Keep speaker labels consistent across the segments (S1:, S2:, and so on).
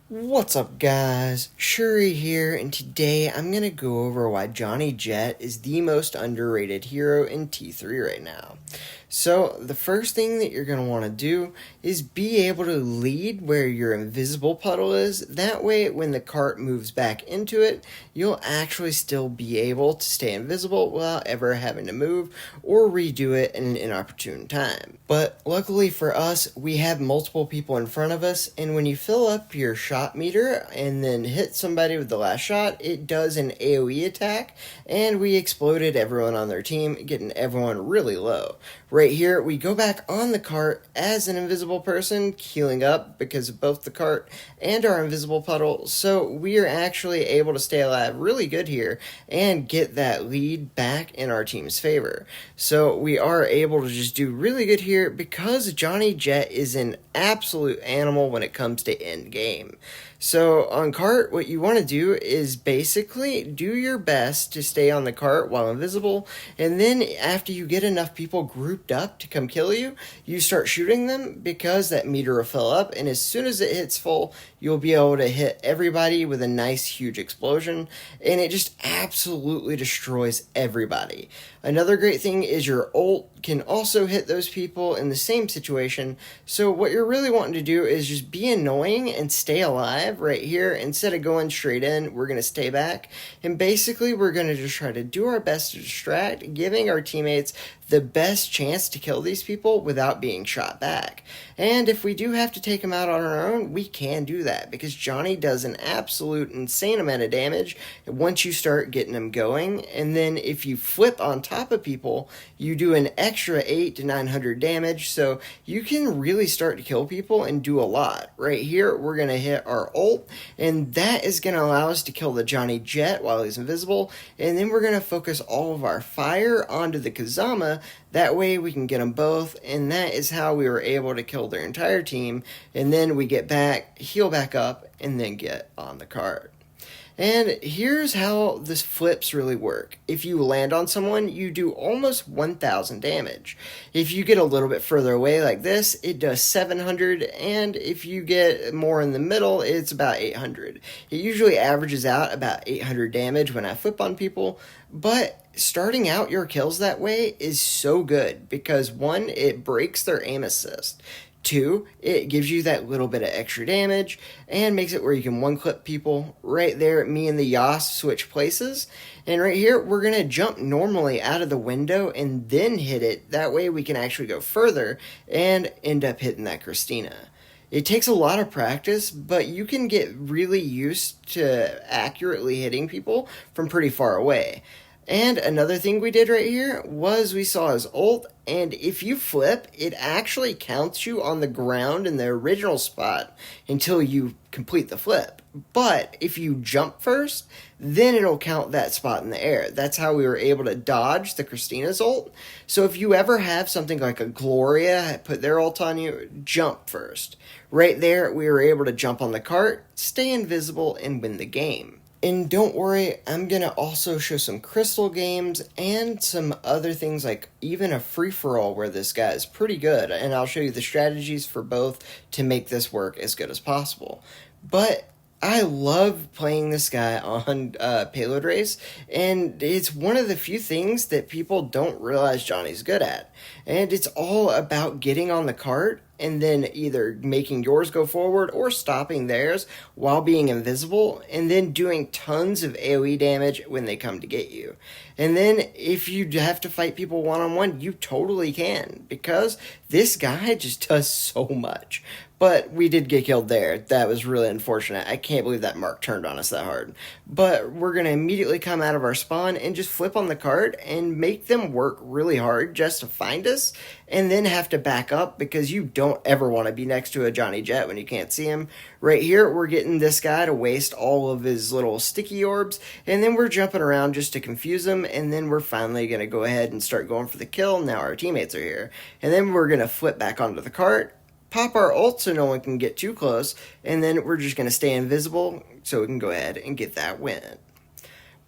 S1: What's up, guys? Shouri here, and today I'm gonna go over why Johnny Jet is the most underrated hero in T3 right now. So, the first thing that you're gonna want to do is be able to lead where your invisible puddle is. That way, when the cart moves back into it, you'll actually still be able to stay invisible without ever having to move or redo it in an inopportune time. But luckily for us, we have multiple people in front of us, and when you fill up your shot meter and then hit somebody with the last shot, it does an AoE attack, and we exploded everyone on their team, getting everyone really low. Right here, we go back on the cart as an invisible person, healing up because of both the cart and our invisible puddle, so we are actually able to stay alive really good here and get that lead back in our team's favor. So we are able to just do really good here because Johnny Jet is an absolute animal when it comes to end game. So on cart, what you want to do is basically do your best to stay on the cart while invisible, and then after you get enough people grouped up to come kill you, you start shooting them because that meter will fill up, and as soon as it hits full, you'll be able to hit everybody with a nice huge explosion, and it just absolutely destroys everybody. Another great thing is your ult can also hit those people in the same situation, so what you're really wanting to do is just be annoying and stay alive right here. Instead of going straight in, we're going to stay back, and basically we're going to just try to do our best to distract, giving our teammates the best chance to kill these people without being shot back. And if we do have to take them out on our own, we can do that because Johnny does an absolute insane amount of damage once you start getting him going. And then if you flip on top of people, you do an extra 800 to 900 damage, so you can really start to kill people and do a lot. Right here, we're going to hit our ult, and that is going to allow us to kill the Johnny Jet while he's invisible, and then we're going to focus all of our fire onto the Kazama. That way we can get them both, and that is how we were able to kill their entire team, and then we get back, heal back up, and then get on the cart. And here's how this flips really work. If you land on someone, you do almost 1,000 damage. If you get a little bit further away like this, it does 700, and if you get more in the middle, it's about 800. It usually averages out about 800 damage when I flip on people, but starting out your kills that way is so good because one, it breaks their aim assist. Two, it gives you that little bit of extra damage and makes it where you can one-clip people. Right there, me and the Yas switch places. And right here, we're going to jump normally out of the window and then hit it. That way we can actually go further and end up hitting that Christina. It takes a lot of practice, but you can get really used to accurately hitting people from pretty far away. And another thing we did right here was we saw his ult, and if you flip, it actually counts you on the ground in the original spot until you complete the flip. But if you jump first, then it'll count that spot in the air. That's how we were able to dodge the Christina's ult. So if you ever have something like a Gloria put their ult on you, jump first. Right there, we were able to jump on the cart, stay invisible, and win the game. And don't worry, I'm going to also show some crystal games and some other things like even a free-for-all where this guy is pretty good. And I'll show you the strategies for both to make this work as good as possible. But I love playing this guy on Payload Race, and it's one of the few things that people don't realize Johnny's good at. And it's all about getting on the cart and then either making yours go forward or stopping theirs while being invisible, and then doing tons of AoE damage when they come to get you. And then if you have to fight people one-on-one, you totally can, because this guy just does so much. But we did get killed there. That was really unfortunate. I can't believe that Mark turned on us that hard. But we're going to immediately come out of our spawn and just flip on the cart and make them work really hard just to find us, and then have to back up because you don't ever want to be next to a Johnny Jet when you can't see him. Right here, we're getting this guy to waste all of his little sticky orbs, and then we're jumping around just to confuse him, and then we're finally going to go ahead and start going for the kill. Now our teammates are here. And then we're going to flip back onto the cart, pop our ult so no one can get too close, and then we're just going to stay invisible so we can go ahead and get that win.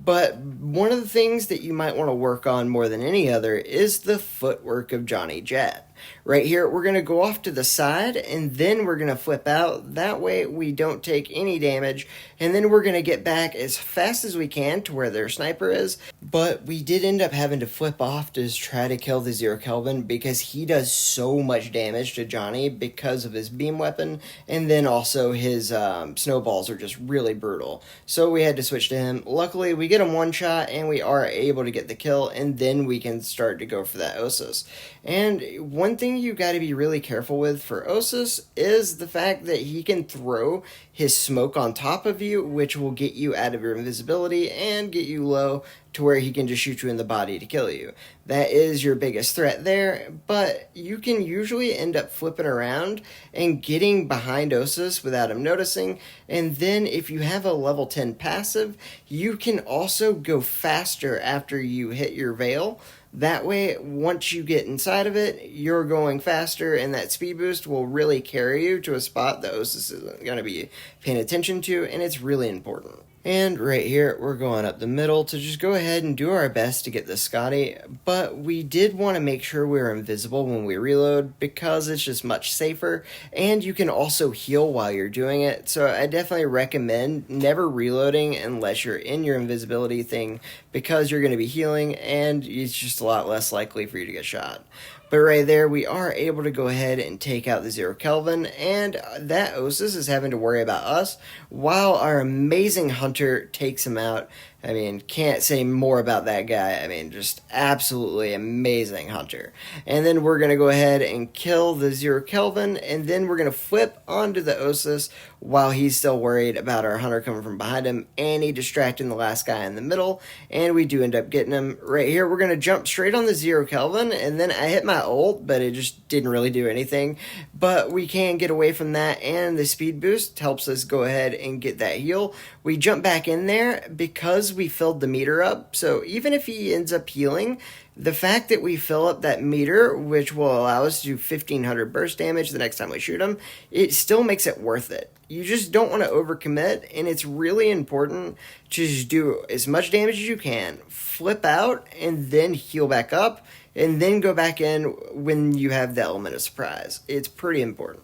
S1: But one of the things that you might want to work on more than any other is the footwork of Johnny Jet. Right here, we're going to go off to the side, and then we're going to flip out. That way we don't take any damage, and then we're going to get back as fast as we can to where their sniper is. But we did end up having to flip off to try to kill the Zero Kelvin because he does so much damage to Johnny because of his beam weapon, and then also his snowballs are just really brutal. So we had to switch to him. Luckily, we get him one shot, and we are able to get the kill, and then we can start to go for that Osus. And one thing you got to be really careful with for Osus is the fact that he can throw his smoke on top of you, which will get you out of your invisibility and get you low to where he can just shoot you in the body to kill you. That is your biggest threat there, but you can usually end up flipping around and getting behind Osus without him noticing, and then if you have a level 10 passive, you can also go faster after you hit your veil. That way, once you get inside of it, you're going faster, and that speed boost will really carry you to a spot that Osus isn't going to be paying attention to, and it's really important. And right here, we're going up the middle to just go ahead and do our best to get the Scotty, but we did want to make sure we were invisible when we reload because it's just much safer, and you can also heal while you're doing it, so I definitely recommend never reloading unless you're in your invisibility thing because you're going to be healing, and it's just a lot less likely for you to get shot. But right there, we are able to go ahead and take out the Zero Kelvin, and that Osus is having to worry about us while our amazing hunter takes him out. I mean, can't say more about that guy. I mean, just absolutely amazing hunter. And then we're going to go ahead and kill the Zero Kelvin, and then we're going to flip onto the Osus while he's still worried about our hunter coming from behind him, and he distracting the last guy in the middle, and we do end up getting him. Right here, we're going to jump straight on the Zero Kelvin, and then I hit my ult, but it just didn't really do anything. But we can get away from that, and the speed boost helps us go ahead and get that heal. We jump back in there because we filled the meter up, so even if he ends up healing, the fact that we fill up that meter, which will allow us to do 1500 burst damage the next time we shoot him, it still makes it worth it. You just don't want to overcommit, and it's really important to just do as much damage as you can, flip out, and then heal back up, and then go back in when you have the element of surprise. It's pretty important.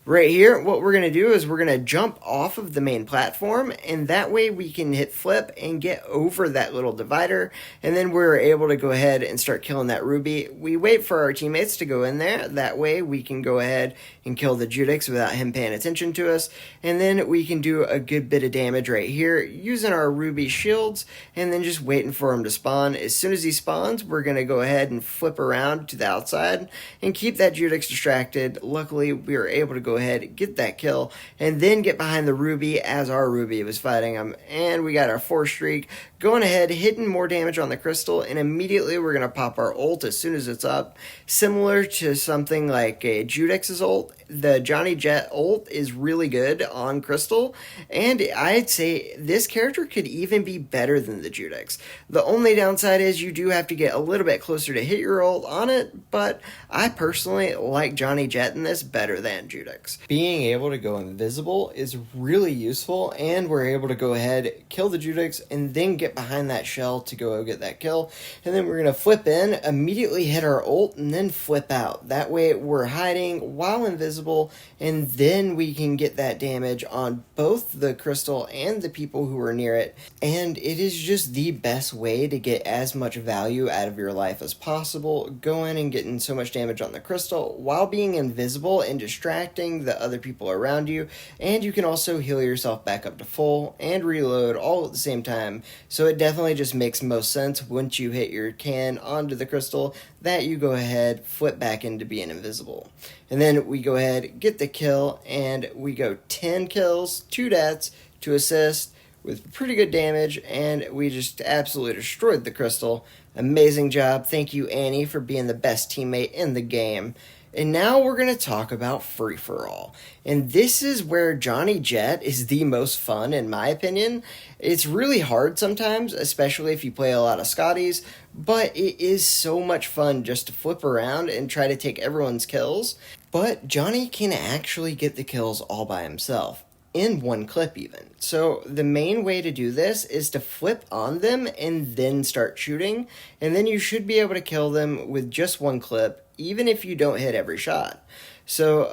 S1: Right here, what we're going to do is we're going to jump off of the main platform, and that way we can hit flip and get over that little divider, and then we're able to go ahead and start killing that Ruby. We wait for our teammates to go in there, that way we can go ahead and kill the Judix without him paying attention to us, and then we can do a good bit of damage right here using our Ruby shields, and then just waiting for him to spawn. As soon as he spawns, we're going to go ahead and flip around to the outside and keep that Judix distracted. Luckily, we were able to go ahead, get that kill, and then get behind the Ruby as our Ruby was fighting him, and we got our 4 streak, going ahead, hitting more damage on the crystal, and immediately we're going to pop our ult as soon as it's up. Similar to something like a Judix's ult, the Johnny Jet ult is really good on crystal, and I'd say this character could even be better than the Judix. The only downside is you do have to get a little bit closer to hit your ult on it, but I personally like Johnny Jet in this better than Judix. Being able to go invisible is really useful, and we're able to go ahead, kill the Judix, and then get behind that shell to go get that kill, and then we're going to flip in, immediately hit our ult, and then flip out. That way we're hiding while invisible, and then we can get that damage on both the crystal and the people who are near it, and it is just the best way to get as much value out of your life as possible, going and getting so much damage on the crystal while being invisible and distracting the other people around you, and you can also heal yourself back up to full and reload all at the same time, so it definitely just makes most sense once you hit your can onto the crystal that you go ahead, flip back into being invisible. And then we go ahead, get the kill, and we go 10 kills, 2 deaths, 2 assists, with pretty good damage, and we just absolutely destroyed the crystal. Amazing job. Thank you, Annie, for being the best teammate in the game. And now we're going to talk about free-for-all. And this is where Johnny Jet is the most fun, in my opinion. It's really hard sometimes, especially if you play a lot of Scotties, but it is so much fun just to flip around and try to take everyone's kills. But Johnny can actually get the kills all by himself. in one clip even. So the main way to do this is to flip on them and then start shooting, and then you should be able to kill them with just one clip, even if you don't hit every shot. So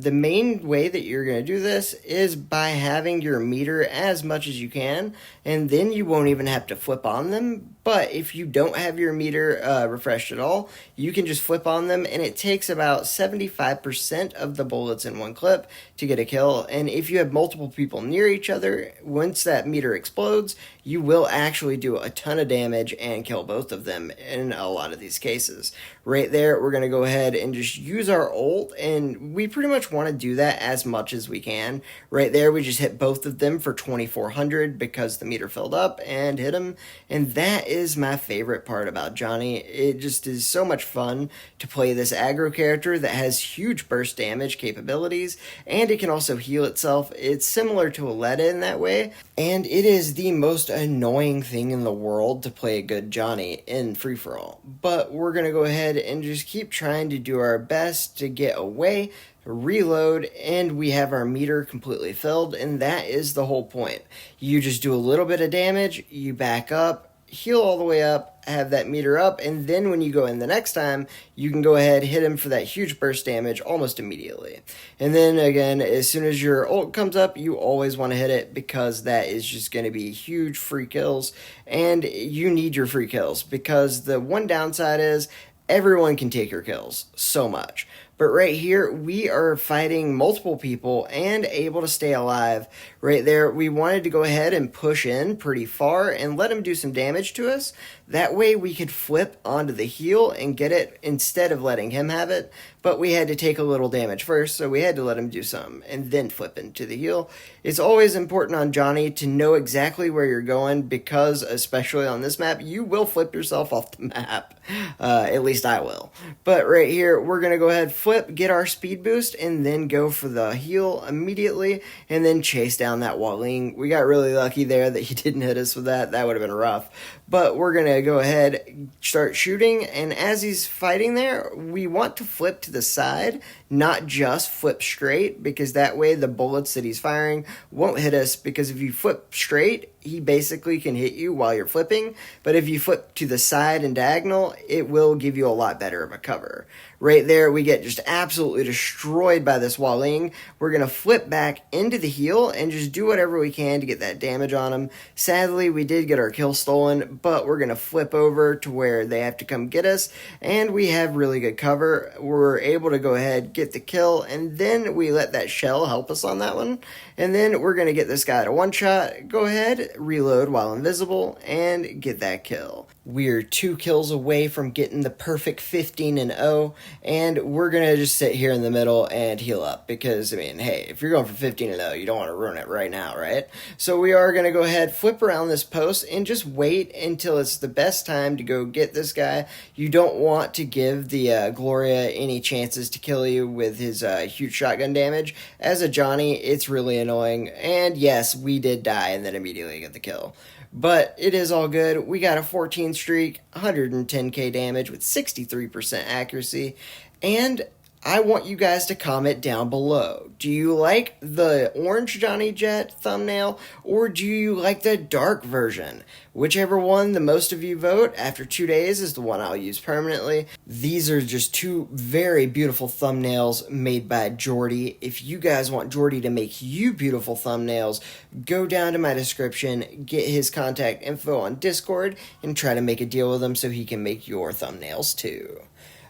S1: the main way that you're going to do this is by having your meter as much as you can, and then you won't even have to flip on them. But if you don't have your meter refreshed at all, you can just flip on them, and it takes about 75% of the bullets in one clip to get a kill. And if you have multiple people near each other, once that meter explodes, you will actually do a ton of damage and kill both of them in a lot of these cases. Right there, we're going to go ahead and just use our ult, and we pretty much want to do that as much as we can. Right there, we just hit both of them for 2400 because the meter filled up and hit him, and that is my favorite part about Johnny. It just is so much fun to play this aggro character that has huge burst damage capabilities, and it can also heal itself. It's similar to Aletta in that way, and it is the most annoying thing in the world to play a good Johnny in free-for-all. But we're going to go ahead and just keep trying to do our best to get away, reload, and we have our meter completely filled, and that is the whole point. You just do a little bit of damage, you back up, heal all the way up, have that meter up, and then when you go in the next time, you can go ahead, hit him for that huge burst damage almost immediately. And then again, as soon as your ult comes up, you always want to hit it because that is just going to be huge free kills, and you need your free kills because the one downside is everyone can take your kills so much. But right here, we are fighting multiple people and able to stay alive. Right there, we wanted to go ahead and push in pretty far and let him do some damage to us. That way we could flip onto the heal and get it instead of letting him have it. But we had to take a little damage first, so we had to let him do some and then flip into the heal. It's always important on Johnny to know exactly where you're going because, especially on this map, you will flip yourself off the map. At least I will. But right here, we're going to go ahead, flip, get our speed boost, and then go for the heal immediately, and then chase down that Waling. We got really lucky there that he didn't hit us with that. That would have been rough. But we're going to go ahead, start shooting, and as he's fighting there, we want to flip to the side, not just flip straight, because that way the bullets that he's firing won't hit us, because if you flip straight, he basically can hit you while you're flipping, but if you flip to the side and diagonal, it will give you a lot better of a cover. Right there, we get just absolutely destroyed by this Waling. We're going to flip back into the heal and just do whatever we can to get that damage on him. Sadly, we did get our kill stolen, but we're going to flip over to where they have to come get us, and we have really good cover. We're able to go ahead, get the kill, and then we let that shell help us on that one. And then we're going to get this guy to one shot, go ahead, reload while invisible, and get that kill. We're 2 kills away from getting the perfect 15-0, and we're going to just sit here in the middle and heal up, because, I mean, hey, if you're going for 15-0, you don't want to ruin it right now, right? So we are going to go ahead, flip around this post, and just wait until it's the best time to go get this guy. You don't want to give the Gloria any chances to kill you with his huge shotgun damage. As a Johnny, it's really annoying, and yes, we did die and then immediately get the kill. But it is all good. We got a 14 streak, 110k damage with 63% accuracy, and I want you guys to comment down below. Do you like the orange Johnny Jet thumbnail, or do you like the dark version? Whichever one the most of you vote after 2 days is the one I'll use permanently. These are just 2 very beautiful thumbnails made by Jordy. If you guys want Jordy to make you beautiful thumbnails, go down to my description, get his contact info on Discord, and try to make a deal with him so he can make your thumbnails too.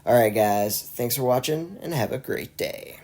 S1: Alright guys, thanks for watching, and have a great day.